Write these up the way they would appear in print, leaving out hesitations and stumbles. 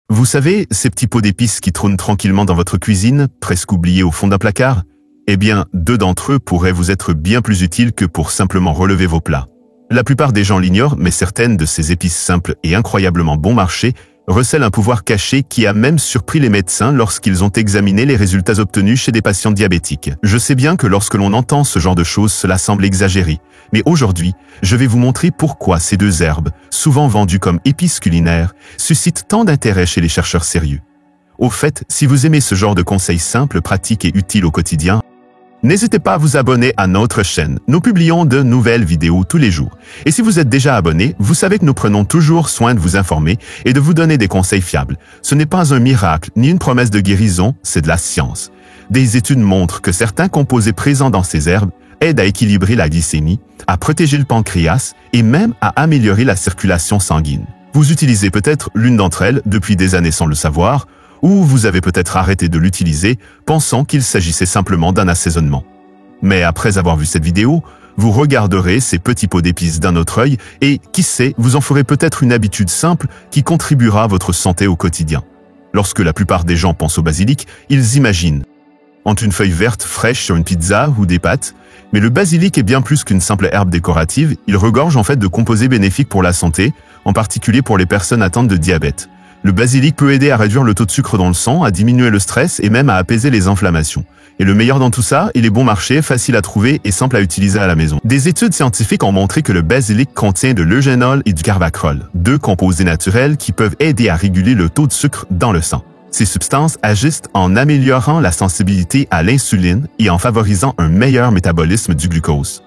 Vous savez, ces petits pots d'épices qui trônent tranquillement dans votre cuisine, presque oubliés au fond d'un placard? Eh bien, 2 d'entre eux pourraient vous être bien plus utiles que pour simplement relever vos plats. La plupart des gens l'ignorent, mais certaines de ces épices simples et incroyablement bon marché recèlent un pouvoir caché qui a même surpris les médecins lorsqu'ils ont examiné les résultats obtenus chez des patients diabétiques. Je sais bien que lorsque l'on entend ce genre de choses, cela semble exagéré. Mais aujourd'hui, je vais vous montrer pourquoi ces 2 herbes, souvent vendues comme épices culinaires, suscitent tant d'intérêt chez les chercheurs sérieux. Au fait, si vous aimez ce genre de conseils simples, pratiques et utiles au quotidien, n'hésitez pas à vous abonner à notre chaîne. Nous publions de nouvelles vidéos tous les jours. Et si vous êtes déjà abonné, vous savez que nous prenons toujours soin de vous informer et de vous donner des conseils fiables. Ce n'est pas un miracle ni une promesse de guérison, c'est de la science. Des études montrent que certains composés présents dans ces herbes aident à équilibrer la glycémie, à protéger le pancréas et même à améliorer la circulation sanguine. Vous utilisez peut-être l'une d'entre elles depuis des années sans le savoir, ou vous avez peut-être arrêté de l'utiliser, pensant qu'il s'agissait simplement d'un assaisonnement. Mais après avoir vu cette vidéo, vous regarderez ces petits pots d'épices d'un autre œil et, qui sait, vous en ferez peut-être une habitude simple qui contribuera à votre santé au quotidien. Lorsque la plupart des gens pensent au basilic, ils imaginent entre une feuille verte fraîche sur une pizza ou des pâtes, mais le basilic est bien plus qu'une simple herbe décorative, il regorge en fait de composés bénéfiques pour la santé, en particulier pour les personnes atteintes de diabète. Le basilic peut aider à réduire le taux de sucre dans le sang, à diminuer le stress et même à apaiser les inflammations. Et le meilleur dans tout ça, il est bon marché, facile à trouver et simple à utiliser à la maison. Des études scientifiques ont montré que le basilic contient de l'eugénol et du carvacrol, 2 composés naturels qui peuvent aider à réguler le taux de sucre dans le sang. Ces substances agissent en améliorant la sensibilité à l'insuline et en favorisant un meilleur métabolisme du glucose.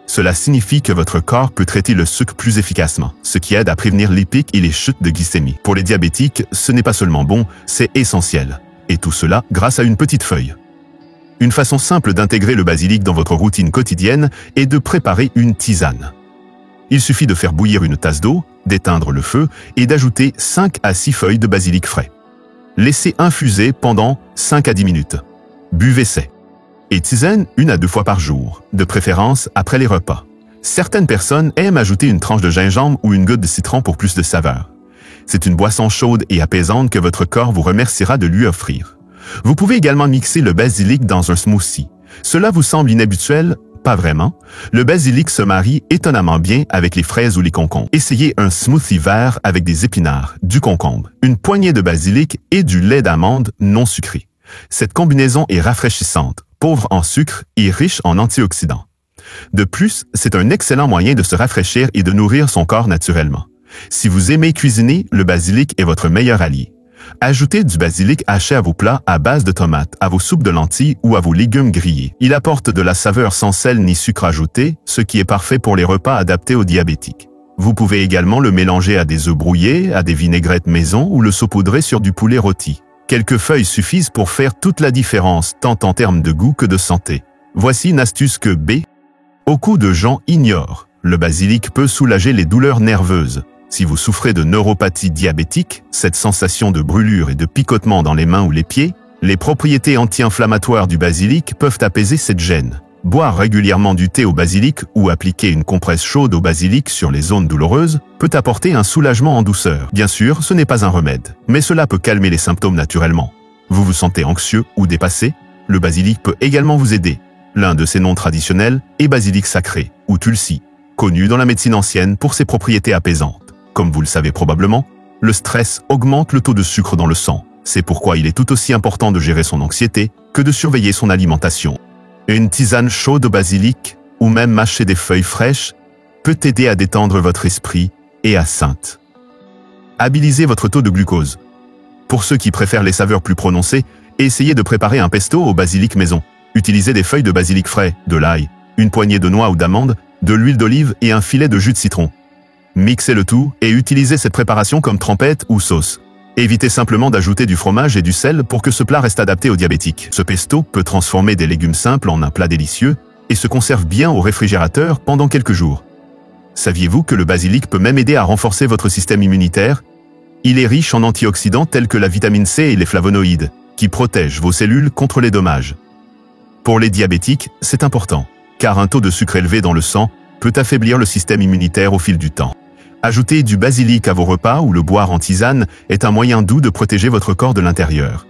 Cela signifie que votre corps peut traiter le sucre plus efficacement, ce qui aide à prévenir les pics et les chutes de glycémie. Pour les diabétiques, ce n'est pas seulement bon, c'est essentiel. Et tout cela grâce à une petite feuille. Une façon simple d'intégrer le basilic dans votre routine quotidienne est de préparer une tisane. Il suffit de faire bouillir une tasse d'eau, d'éteindre le feu et d'ajouter 5 à 6 feuilles de basilic frais. Laissez infuser pendant 5 à 10 minutes. Buvez-ces. Et tisane 1 à 2 fois par jour, de préférence après les repas. Certaines personnes aiment ajouter une tranche de gingembre ou une goutte de citron pour plus de saveur. C'est une boisson chaude et apaisante que votre corps vous remerciera de lui offrir. Vous pouvez également mixer le basilic dans un smoothie. Cela vous semble inhabituel? Pas vraiment. Le basilic se marie étonnamment bien avec les fraises ou les concombres. Essayez un smoothie vert avec des épinards, du concombre, une poignée de basilic et du lait d'amande non sucré. Cette combinaison est rafraîchissante, pauvre en sucre et riche en antioxydants. De plus, c'est un excellent moyen de se rafraîchir et de nourrir son corps naturellement. Si vous aimez cuisiner, le basilic est votre meilleur allié. Ajoutez du basilic haché à vos plats à base de tomates, à vos soupes de lentilles ou à vos légumes grillés. Il apporte de la saveur sans sel ni sucre ajouté, ce qui est parfait pour les repas adaptés aux diabétiques. Vous pouvez également le mélanger à des œufs brouillés, à des vinaigrettes maison ou le saupoudrer sur du poulet rôti. Quelques feuilles suffisent pour faire toute la différence, tant en termes de goût que de santé. Voici une astuce que beaucoup de gens ignorent. Le basilic peut soulager les douleurs nerveuses. Si vous souffrez de neuropathie diabétique, cette sensation de brûlure et de picotement dans les mains ou les pieds, les propriétés anti-inflammatoires du basilic peuvent apaiser cette gêne. Boire régulièrement du thé au basilic ou appliquer une compresse chaude au basilic sur les zones douloureuses peut apporter un soulagement en douceur. Bien sûr, ce n'est pas un remède, mais cela peut calmer les symptômes naturellement. Vous vous sentez anxieux ou dépassé? Le basilic peut également vous aider. L'un de ses noms traditionnels est basilic sacré, ou tulsi, connu dans la médecine ancienne pour ses propriétés apaisantes. Comme vous le savez probablement, le stress augmente le taux de sucre dans le sang. C'est pourquoi il est tout aussi important de gérer son anxiété que de surveiller son alimentation. Une tisane chaude au basilic, ou même mâcher des feuilles fraîches, peut aider à détendre votre esprit et à scintiller. Habilisez votre taux de glucose. Pour ceux qui préfèrent les saveurs plus prononcées, essayez de préparer un pesto au basilic maison. Utilisez des feuilles de basilic frais, de l'ail, une poignée de noix ou d'amandes, de l'huile d'olive et un filet de jus de citron. Mixez le tout et utilisez cette préparation comme trempette ou sauce. Évitez simplement d'ajouter du fromage et du sel pour que ce plat reste adapté aux diabétiques. Ce pesto peut transformer des légumes simples en un plat délicieux et se conserve bien au réfrigérateur pendant quelques jours. Saviez-vous que le basilic peut même aider à renforcer votre système immunitaire? Il est riche en antioxydants tels que la vitamine C et les flavonoïdes, qui protègent vos cellules contre les dommages. Pour les diabétiques, c'est important, car un taux de sucre élevé dans le sang peut affaiblir le système immunitaire au fil du temps. Ajouter du basilic à vos repas ou le boire en tisane est un moyen doux de protéger votre corps de l'intérieur.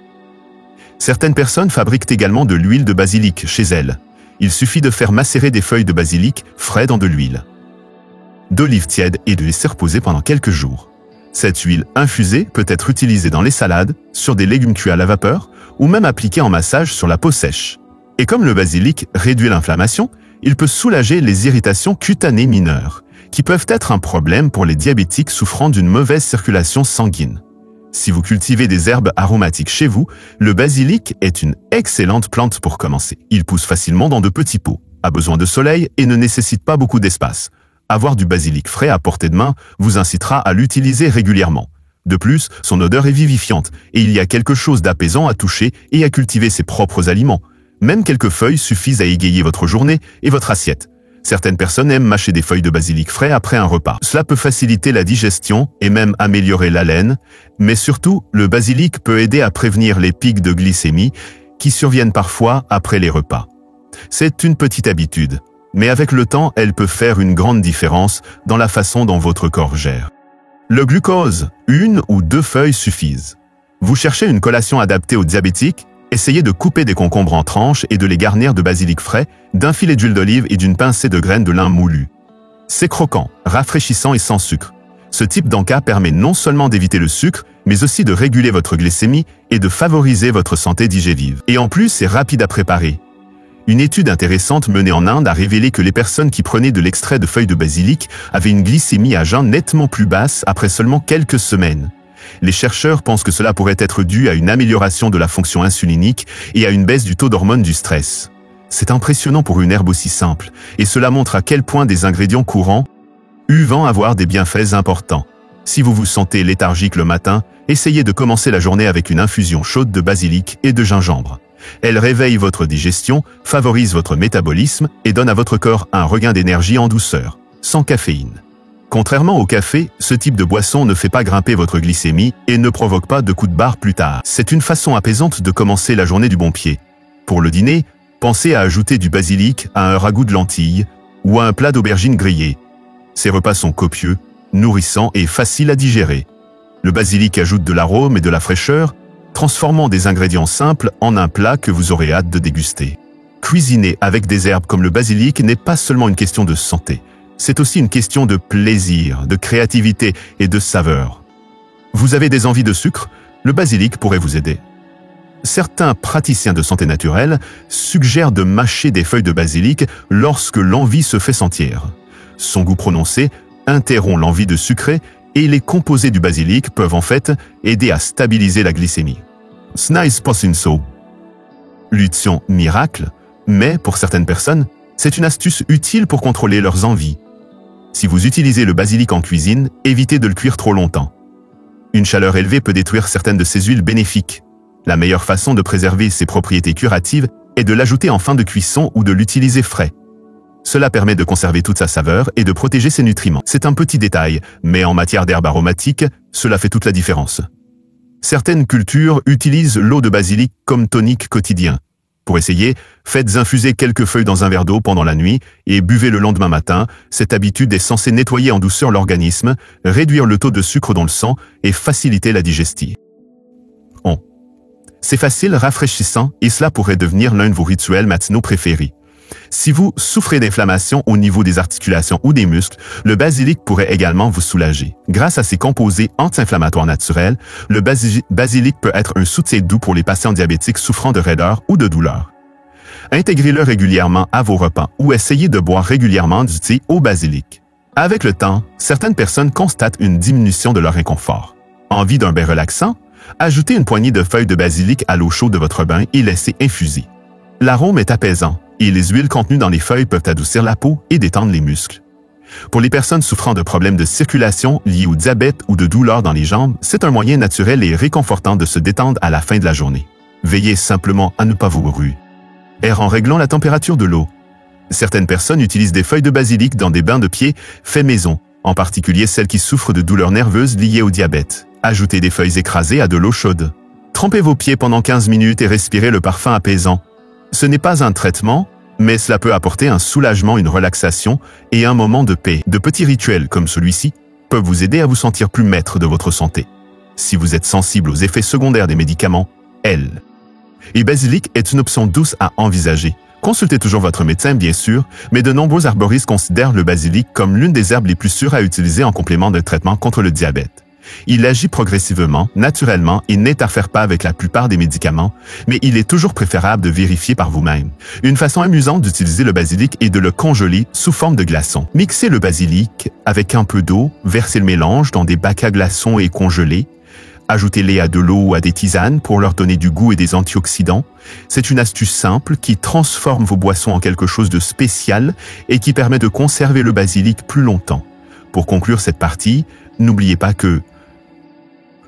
Certaines personnes fabriquent également de l'huile de basilic chez elles. Il suffit de faire macérer des feuilles de basilic frais dans de l'huile, d'olive tiède et de laisser reposer pendant quelques jours. Cette huile infusée peut être utilisée dans les salades, sur des légumes cuits à la vapeur ou même appliquée en massage sur la peau sèche. Et comme le basilic réduit l'inflammation, il peut soulager les irritations cutanées mineures, qui peuvent être un problème pour les diabétiques souffrant d'une mauvaise circulation sanguine. Si vous cultivez des herbes aromatiques chez vous, le basilic est une excellente plante pour commencer. Il pousse facilement dans de petits pots, a besoin de soleil et ne nécessite pas beaucoup d'espace. Avoir du basilic frais à portée de main vous incitera à l'utiliser régulièrement. De plus, son odeur est vivifiante et il y a quelque chose d'apaisant à toucher et à cultiver ses propres aliments. Même quelques feuilles suffisent à égayer votre journée et votre assiette. Certaines personnes aiment mâcher des feuilles de basilic frais après un repas. Cela peut faciliter la digestion et même améliorer l'haleine, mais surtout, le basilic peut aider à prévenir les pics de glycémie qui surviennent parfois après les repas. C'est une petite habitude, mais avec le temps, elle peut faire une grande différence dans la façon dont votre corps gère. Le glucose, 1 ou 2 feuilles suffisent. Vous cherchez une collation adaptée aux diabétiques? Essayez de couper des concombres en tranches et de les garnir de basilic frais, d'un filet d'huile d'olive et d'une pincée de graines de lin moulu. C'est croquant, rafraîchissant et sans sucre. Ce type d'encas permet non seulement d'éviter le sucre, mais aussi de réguler votre glycémie et de favoriser votre santé digestive. Et en plus, c'est rapide à préparer. Une étude intéressante menée en Inde a révélé que les personnes qui prenaient de l'extrait de feuilles de basilic avaient une glycémie à jeun nettement plus basse après seulement quelques semaines. Les chercheurs pensent que cela pourrait être dû à une amélioration de la fonction insulinique et à une baisse du taux d'hormones du stress. C'est impressionnant pour une herbe aussi simple, et cela montre à quel point des ingrédients courants peuvent avoir des bienfaits importants. Si vous vous sentez léthargique le matin, essayez de commencer la journée avec une infusion chaude de basilic et de gingembre. Elle réveille votre digestion, favorise votre métabolisme et donne à votre corps un regain d'énergie en douceur, sans caféine. Contrairement au café, ce type de boisson ne fait pas grimper votre glycémie et ne provoque pas de coups de barre plus tard. C'est une façon apaisante de commencer la journée du bon pied. Pour le dîner, pensez à ajouter du basilic à un ragoût de lentilles ou à un plat d'aubergines grillées. Ces repas sont copieux, nourrissants et faciles à digérer. Le basilic ajoute de l'arôme et de la fraîcheur, transformant des ingrédients simples en un plat que vous aurez hâte de déguster. Cuisiner avec des herbes comme le basilic n'est pas seulement une question de santé. C'est aussi une question de plaisir, de créativité et de saveur. Vous avez des envies de sucre? Le basilic pourrait vous aider. Certains praticiens de santé naturelle suggèrent de mâcher des feuilles de basilic lorsque l'envie se fait sentir. Son goût prononcé interrompt l'envie de sucrer et les composés du basilic peuvent en fait aider à stabiliser la glycémie. Snice Posinso. Lution miracle, mais pour certaines personnes, c'est une astuce utile pour contrôler leurs envies. Si vous utilisez le basilic en cuisine, évitez de le cuire trop longtemps. Une chaleur élevée peut détruire certaines de ces huiles bénéfiques. La meilleure façon de préserver ses propriétés curatives est de l'ajouter en fin de cuisson ou de l'utiliser frais. Cela permet de conserver toute sa saveur et de protéger ses nutriments. C'est un petit détail, mais en matière d'herbes aromatiques, cela fait toute la différence. Certaines cultures utilisent l'eau de basilic comme tonique quotidien. Pour essayer, faites infuser quelques feuilles dans un verre d'eau pendant la nuit et buvez le lendemain matin. Cette habitude est censée nettoyer en douceur l'organisme, réduire le taux de sucre dans le sang et faciliter la digestion. C'est facile, rafraîchissant et cela pourrait devenir l'un de vos rituels matinaux préférés. Si vous souffrez d'inflammation au niveau des articulations ou des muscles, le basilic pourrait également vous soulager. Grâce à ses composés anti-inflammatoires naturels, le basilic peut être un soutien doux pour les patients diabétiques souffrant de raideur ou de douleur. Intégrez-le régulièrement à vos repas ou essayez de boire régulièrement du thé au basilic. Avec le temps, certaines personnes constatent une diminution de leur inconfort. Envie d'un bain relaxant? Ajoutez une poignée de feuilles de basilic à l'eau chaude de votre bain et laissez infuser. L'arôme est apaisant et les huiles contenues dans les feuilles peuvent adoucir la peau et détendre les muscles. Pour les personnes souffrant de problèmes de circulation liés au diabète ou de douleurs dans les jambes, c'est un moyen naturel et réconfortant de se détendre à la fin de la journée. Veillez simplement à ne pas vous ruer. En réglant la température de l'eau. Certaines personnes utilisent des feuilles de basilic dans des bains de pieds faits maison, en particulier celles qui souffrent de douleurs nerveuses liées au diabète. Ajoutez des feuilles écrasées à de l'eau chaude. Trempez vos pieds pendant 15 minutes et respirez le parfum apaisant. Ce n'est pas un traitement, mais cela peut apporter un soulagement, une relaxation et un moment de paix. De petits rituels comme celui-ci peuvent vous aider à vous sentir plus maître de votre santé. Si vous êtes sensible aux effets secondaires des médicaments, L. Et basilic est une option douce à envisager. Consultez toujours votre médecin, bien sûr, mais de nombreux arboristes considèrent le basilic comme l'une des herbes les plus sûres à utiliser en complément d'un traitement contre le diabète. Il agit progressivement, naturellement et n'interfère pas avec la plupart des médicaments, mais il est toujours préférable de vérifier par vous-même. Une façon amusante d'utiliser le basilic est de le congeler sous forme de glaçons. Mixez le basilic avec un peu d'eau, versez le mélange dans des bacs à glaçons et congelés. Ajoutez-les à de l'eau ou à des tisanes pour leur donner du goût et des antioxydants. C'est une astuce simple qui transforme vos boissons en quelque chose de spécial et qui permet de conserver le basilic plus longtemps. Pour conclure cette partie, n'oubliez pas que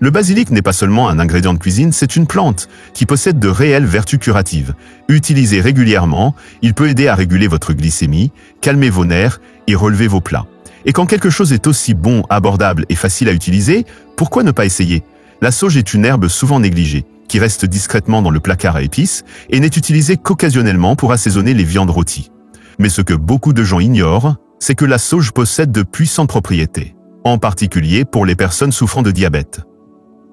le basilic n'est pas seulement un ingrédient de cuisine, c'est une plante qui possède de réelles vertus curatives. Utilisé régulièrement, il peut aider à réguler votre glycémie, calmer vos nerfs et relever vos plats. Et quand quelque chose est aussi bon, abordable et facile à utiliser, pourquoi ne pas essayer? La sauge est une herbe souvent négligée, qui reste discrètement dans le placard à épices et n'est utilisée qu'occasionnellement pour assaisonner les viandes rôties. Mais ce que beaucoup de gens ignorent, c'est que la sauge possède de puissantes propriétés, en particulier pour les personnes souffrant de diabète.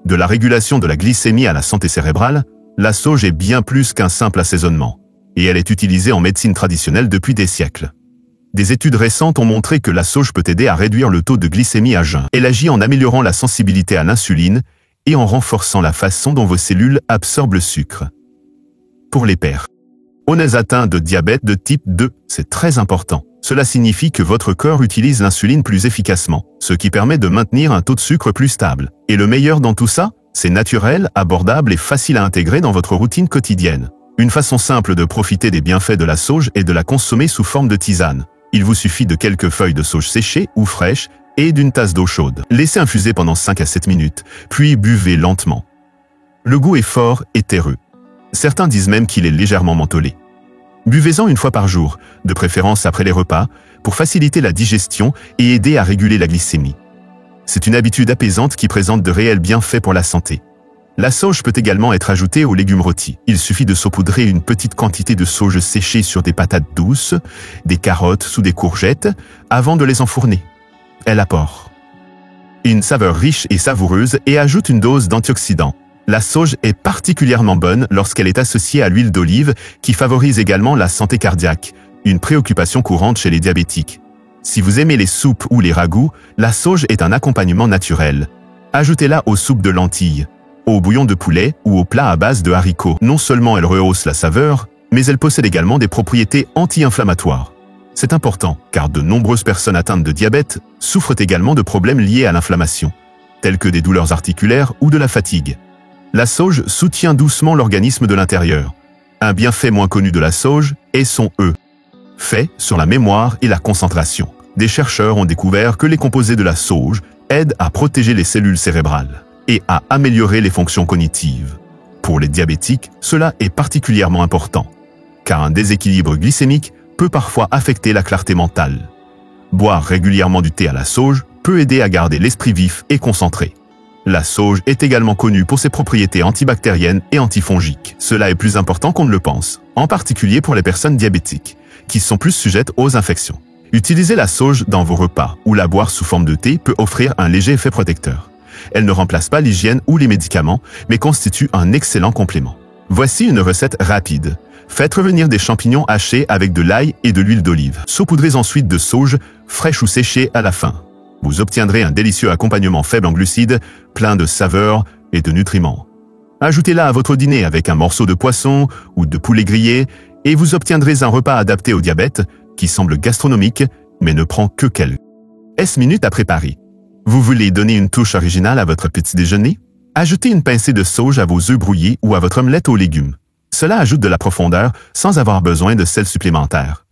De la régulation de la glycémie à la santé cérébrale, la sauge est bien plus qu'un simple assaisonnement, et elle est utilisée en médecine traditionnelle depuis des siècles. Des études récentes ont montré que la sauge peut aider à réduire le taux de glycémie à jeun. Elle agit en améliorant la sensibilité à l'insuline et en renforçant la façon dont vos cellules absorbent le sucre. Pour les pères atteints de diabète de type 2, c'est très important. Cela signifie que votre corps utilise l'insuline plus efficacement, ce qui permet de maintenir un taux de sucre plus stable. Et le meilleur dans tout ça, c'est naturel, abordable et facile à intégrer dans votre routine quotidienne. Une façon simple de profiter des bienfaits de la sauge est de la consommer sous forme de tisane. Il vous suffit de quelques feuilles de sauge séchées ou fraîches et d'une tasse d'eau chaude. Laissez infuser pendant 5 à 7 minutes, puis buvez lentement. Le goût est fort et terreux. Certains disent même qu'il est légèrement mentholé. Buvez-en une fois par jour, de préférence après les repas, pour faciliter la digestion et aider à réguler la glycémie. C'est une habitude apaisante qui présente de réels bienfaits pour la santé. La sauge peut également être ajoutée aux légumes rôtis. Il suffit de saupoudrer une petite quantité de sauge séchée sur des patates douces, des carottes ou des courgettes, avant de les enfourner. Elle apporte une saveur riche et savoureuse et ajoute une dose d'antioxydants. La sauge est particulièrement bonne lorsqu'elle est associée à l'huile d'olive qui favorise également la santé cardiaque, une préoccupation courante chez les diabétiques. Si vous aimez les soupes ou les ragoûts, la sauge est un accompagnement naturel. Ajoutez-la aux soupes de lentilles, au bouillon de poulet ou aux plats à base de haricots. Non seulement elle rehausse la saveur, mais elle possède également des propriétés anti-inflammatoires. C'est important car de nombreuses personnes atteintes de diabète souffrent également de problèmes liés à l'inflammation, tels que des douleurs articulaires ou de la fatigue. La sauge soutient doucement l'organisme de l'intérieur. Un bienfait moins connu de la sauge est son effet sur la mémoire et la concentration. Des chercheurs ont découvert que les composés de la sauge aident à protéger les cellules cérébrales et à améliorer les fonctions cognitives. Pour les diabétiques, cela est particulièrement important, car un déséquilibre glycémique peut parfois affecter la clarté mentale. Boire régulièrement du thé à la sauge peut aider à garder l'esprit vif et concentré. La sauge est également connue pour ses propriétés antibactériennes et antifongiques. Cela est plus important qu'on ne le pense, en particulier pour les personnes diabétiques, qui sont plus sujettes aux infections. Utiliser la sauge dans vos repas ou la boire sous forme de thé peut offrir un léger effet protecteur. Elle ne remplace pas l'hygiène ou les médicaments, mais constitue un excellent complément. Voici une recette rapide. Faites revenir des champignons hachés avec de l'ail et de l'huile d'olive. Saupoudrez ensuite de sauge, fraîche ou séchée à la fin. Vous obtiendrez un délicieux accompagnement faible en glucides, plein de saveurs et de nutriments. Ajoutez-la à votre dîner avec un morceau de poisson ou de poulet grillé et vous obtiendrez un repas adapté au diabète qui semble gastronomique mais ne prend que quelques minutes à préparer. Vous voulez donner une touche originale à votre petit déjeuner? Ajoutez une pincée de sauge à vos œufs brouillés ou à votre omelette aux légumes. Cela ajoute de la profondeur sans avoir besoin de sel supplémentaire.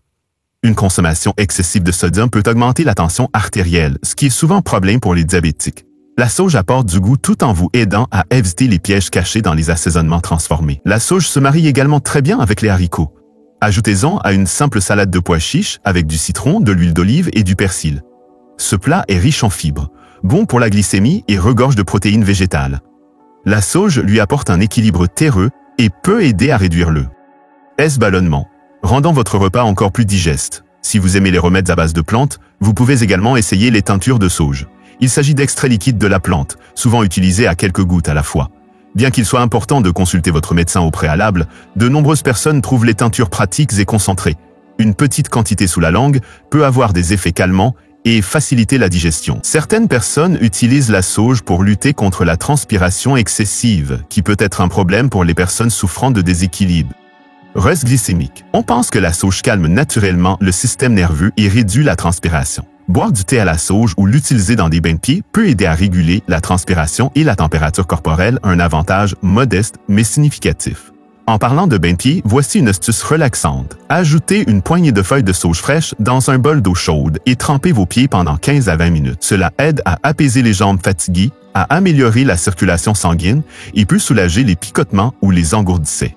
Une consommation excessive de sodium peut augmenter la tension artérielle, ce qui est souvent un problème pour les diabétiques. La sauge apporte du goût tout en vous aidant à éviter les pièges cachés dans les assaisonnements transformés. La sauge se marie également très bien avec les haricots. Ajoutez-en à une simple salade de pois chiches avec du citron, de l'huile d'olive et du persil. Ce plat est riche en fibres, bon pour la glycémie et regorge de protéines végétales. La sauge lui apporte un équilibre terreux et peut aider à réduire le ballonnement, rendant votre repas encore plus digeste. Si vous aimez les remèdes à base de plantes, vous pouvez également essayer les teintures de sauge. Il s'agit d'extraits liquides de la plante, souvent utilisés à quelques gouttes à la fois. Bien qu'il soit important de consulter votre médecin au préalable, de nombreuses personnes trouvent les teintures pratiques et concentrées. Une petite quantité sous la langue peut avoir des effets calmants et faciliter la digestion. Certaines personnes utilisent la sauge pour lutter contre la transpiration excessive, qui peut être un problème pour les personnes souffrant de déséquilibre. Reste glycémique. On pense que la sauge calme naturellement le système nerveux et réduit la transpiration. Boire du thé à la sauge ou l'utiliser dans des bains de pieds peut aider à réguler la transpiration et la température corporelle, un avantage modeste mais significatif. En parlant de bain de pieds, voici une astuce relaxante. Ajoutez une poignée de feuilles de sauge fraîche dans un bol d'eau chaude et trempez vos pieds pendant 15 à 20 minutes. Cela aide à apaiser les jambes fatiguées, à améliorer la circulation sanguine et peut soulager les picotements ou les engourdissants.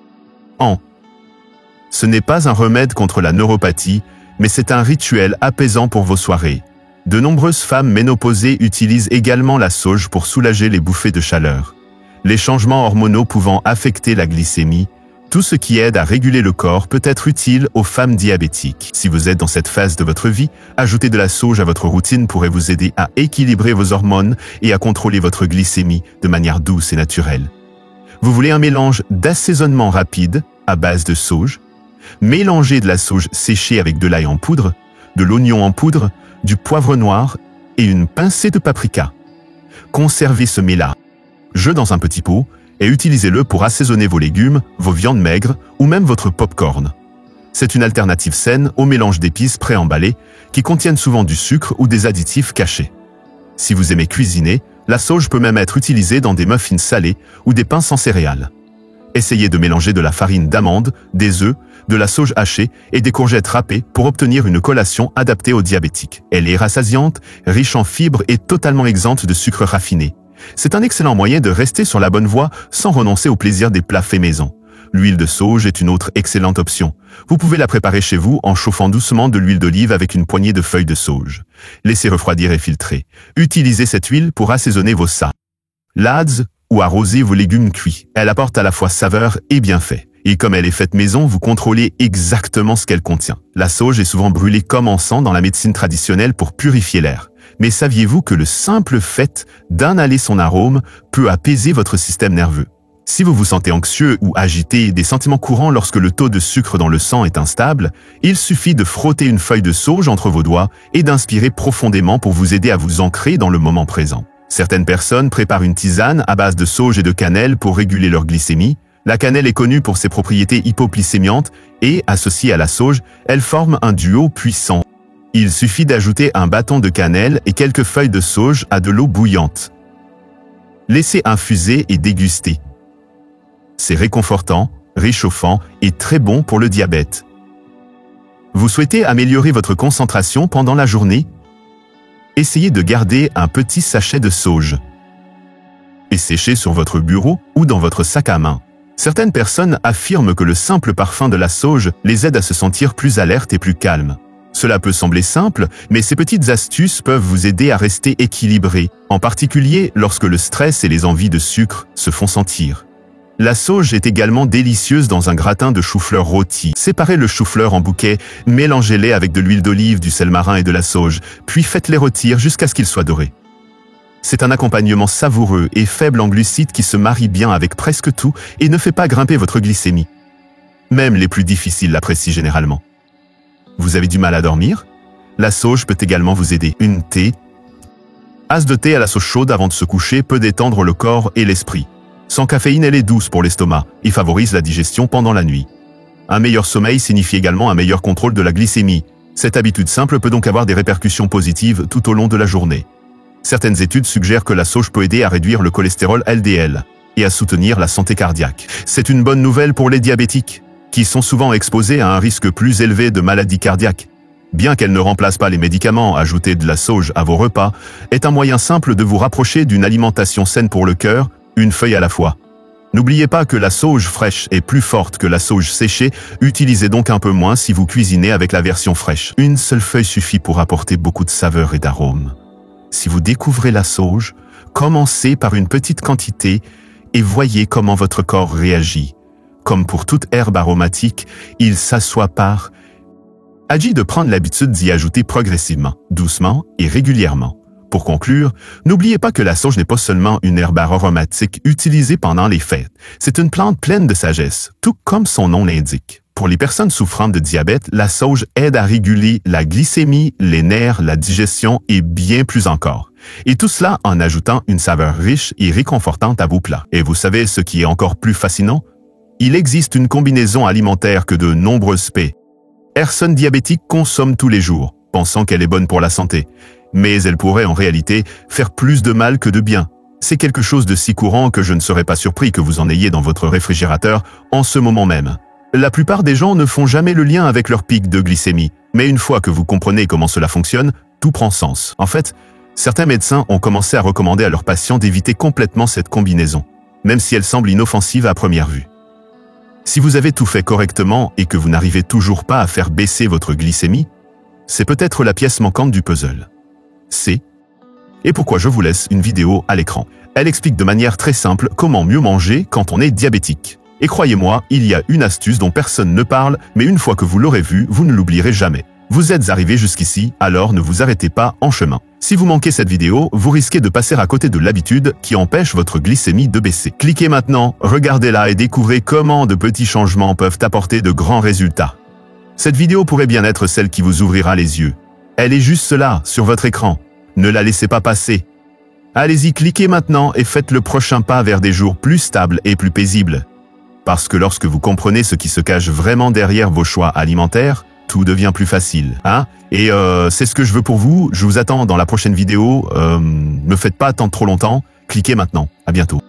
Ce n'est pas un remède contre la neuropathie, mais c'est un rituel apaisant pour vos soirées. De nombreuses femmes ménopausées utilisent également la sauge pour soulager les bouffées de chaleur. Les changements hormonaux pouvant affecter la glycémie, tout ce qui aide à réguler le corps peut être utile aux femmes diabétiques. Si vous êtes dans cette phase de votre vie, ajouter de la sauge à votre routine pourrait vous aider à équilibrer vos hormones et à contrôler votre glycémie de manière douce et naturelle. Vous voulez un mélange d'assaisonnement rapide à base de sauge? Mélangez de la sauge séchée avec de l'ail en poudre, de l'oignon en poudre, du poivre noir et une pincée de paprika. Conservez ce mélange dans un petit pot et utilisez-le pour assaisonner vos légumes, vos viandes maigres ou même votre pop-corn. C'est une alternative saine au mélange d'épices préemballées qui contiennent souvent du sucre ou des additifs cachés. Si vous aimez cuisiner, la sauge peut même être utilisée dans des muffins salés ou des pains sans céréales. Essayez de mélanger de la farine d'amande, des œufs, de la sauge hachée et des courgettes râpées pour obtenir une collation adaptée aux diabétiques. Elle est rassasiante, riche en fibres et totalement exempte de sucre raffiné. C'est un excellent moyen de rester sur la bonne voie sans renoncer au plaisir des plats faits maison. L'huile de sauge est une autre excellente option. Vous pouvez la préparer chez vous en chauffant doucement de l'huile d'olive avec une poignée de feuilles de sauge. Laissez refroidir et filtrer. Utilisez cette huile pour assaisonner vos salades ou arroser vos légumes cuits. Elle apporte à la fois saveur et bienfait. Et comme elle est faite maison, vous contrôlez exactement ce qu'elle contient. La sauge est souvent brûlée comme encens dans la médecine traditionnelle pour purifier l'air. Mais saviez-vous que le simple fait d'inhaler son arôme peut apaiser votre système nerveux? Si vous vous sentez anxieux ou agité, des sentiments courants lorsque le taux de sucre dans le sang est instable, il suffit de frotter une feuille de sauge entre vos doigts et d'inspirer profondément pour vous aider à vous ancrer dans le moment présent. Certaines personnes préparent une tisane à base de sauge et de cannelle pour réguler leur glycémie. La cannelle est connue pour ses propriétés hypoglycémiantes et, associée à la sauge, elle forme un duo puissant. Il suffit d'ajouter un bâton de cannelle et quelques feuilles de sauge à de l'eau bouillante. Laissez infuser et déguster. C'est réconfortant, réchauffant et très bon pour le diabète. Vous souhaitez améliorer votre concentration pendant la journée? Essayez de garder un petit sachet de sauge et séchez sur votre bureau ou dans votre sac à main. Certaines personnes affirment que le simple parfum de la sauge les aide à se sentir plus alertes et plus calmes. Cela peut sembler simple, mais ces petites astuces peuvent vous aider à rester équilibré, en particulier lorsque le stress et les envies de sucre se font sentir. La sauge est également délicieuse dans un gratin de chou-fleur rôti. Séparez le chou-fleur en bouquets, mélangez-les avec de l'huile d'olive, du sel marin et de la sauge, puis faites-les rôtir jusqu'à ce qu'ils soient dorés. C'est un accompagnement savoureux et faible en glucides qui se marie bien avec presque tout et ne fait pas grimper votre glycémie. Même les plus difficiles l'apprécient généralement. Vous avez du mal à dormir? La sauge peut également vous aider. Une tasse de thé à la sauge chaude avant de se coucher peut détendre le corps et l'esprit. Sans caféine, elle est douce pour l'estomac et favorise la digestion pendant la nuit. Un meilleur sommeil signifie également un meilleur contrôle de la glycémie. Cette habitude simple peut donc avoir des répercussions positives tout au long de la journée. Certaines études suggèrent que la sauge peut aider à réduire le cholestérol LDL et à soutenir la santé cardiaque. C'est une bonne nouvelle pour les diabétiques, qui sont souvent exposés à un risque plus élevé de maladie cardiaque. Bien qu'elle ne remplace pas les médicaments, ajouter de la sauge à vos repas est un moyen simple de vous rapprocher d'une alimentation saine pour le cœur, une feuille à la fois. N'oubliez pas que la sauge fraîche est plus forte que la sauge séchée, utilisez donc un peu moins si vous cuisinez avec la version fraîche. Une seule feuille suffit pour apporter beaucoup de saveur et d'arôme. Si vous découvrez la sauge, commencez par une petite quantité et voyez comment votre corps réagit. Comme pour toute herbe aromatique, il s'assoit agit de prendre l'habitude d'y ajouter progressivement, doucement et régulièrement. Pour conclure, n'oubliez pas que la sauge n'est pas seulement une herbe aromatique utilisée pendant les fêtes. C'est une plante pleine de sagesse, tout comme son nom l'indique. Pour les personnes souffrant de diabète, la sauge aide à réguler la glycémie, les nerfs, la digestion et bien plus encore. Et tout cela en ajoutant une saveur riche et réconfortante à vos plats. Et vous savez ce qui est encore plus fascinant? Il existe une combinaison alimentaire que de nombreuses personnes diabétiques consomment tous les jours, pensant qu'elle est bonne pour la santé. Mais elle pourrait en réalité faire plus de mal que de bien. C'est quelque chose de si courant que je ne serais pas surpris que vous en ayez dans votre réfrigérateur en ce moment même. La plupart des gens ne font jamais le lien avec leur pic de glycémie, mais une fois que vous comprenez comment cela fonctionne, tout prend sens. En fait, certains médecins ont commencé à recommander à leurs patients d'éviter complètement cette combinaison, même si elle semble inoffensive à première vue. Si vous avez tout fait correctement et que vous n'arrivez toujours pas à faire baisser votre glycémie, c'est peut-être la pièce manquante du puzzle. Et pourquoi je vous laisse une vidéo à l'écran. Elle explique de manière très simple comment mieux manger quand on est diabétique. Et croyez-moi, il y a une astuce dont personne ne parle, mais une fois que vous l'aurez vue, vous ne l'oublierez jamais. Vous êtes arrivé jusqu'ici, alors ne vous arrêtez pas en chemin. Si vous manquez cette vidéo, vous risquez de passer à côté de l'habitude qui empêche votre glycémie de baisser. Cliquez maintenant, regardez-la et découvrez comment de petits changements peuvent apporter de grands résultats. Cette vidéo pourrait bien être celle qui vous ouvrira les yeux. Elle est juste là, sur votre écran. Ne la laissez pas passer. Allez-y, cliquez maintenant et faites le prochain pas vers des jours plus stables et plus paisibles. Parce que lorsque vous comprenez ce qui se cache vraiment derrière vos choix alimentaires, tout devient plus facile. Et c'est ce que je veux pour vous. Je vous attends dans la prochaine vidéo. Ne faites pas attendre trop longtemps. Cliquez maintenant. À bientôt.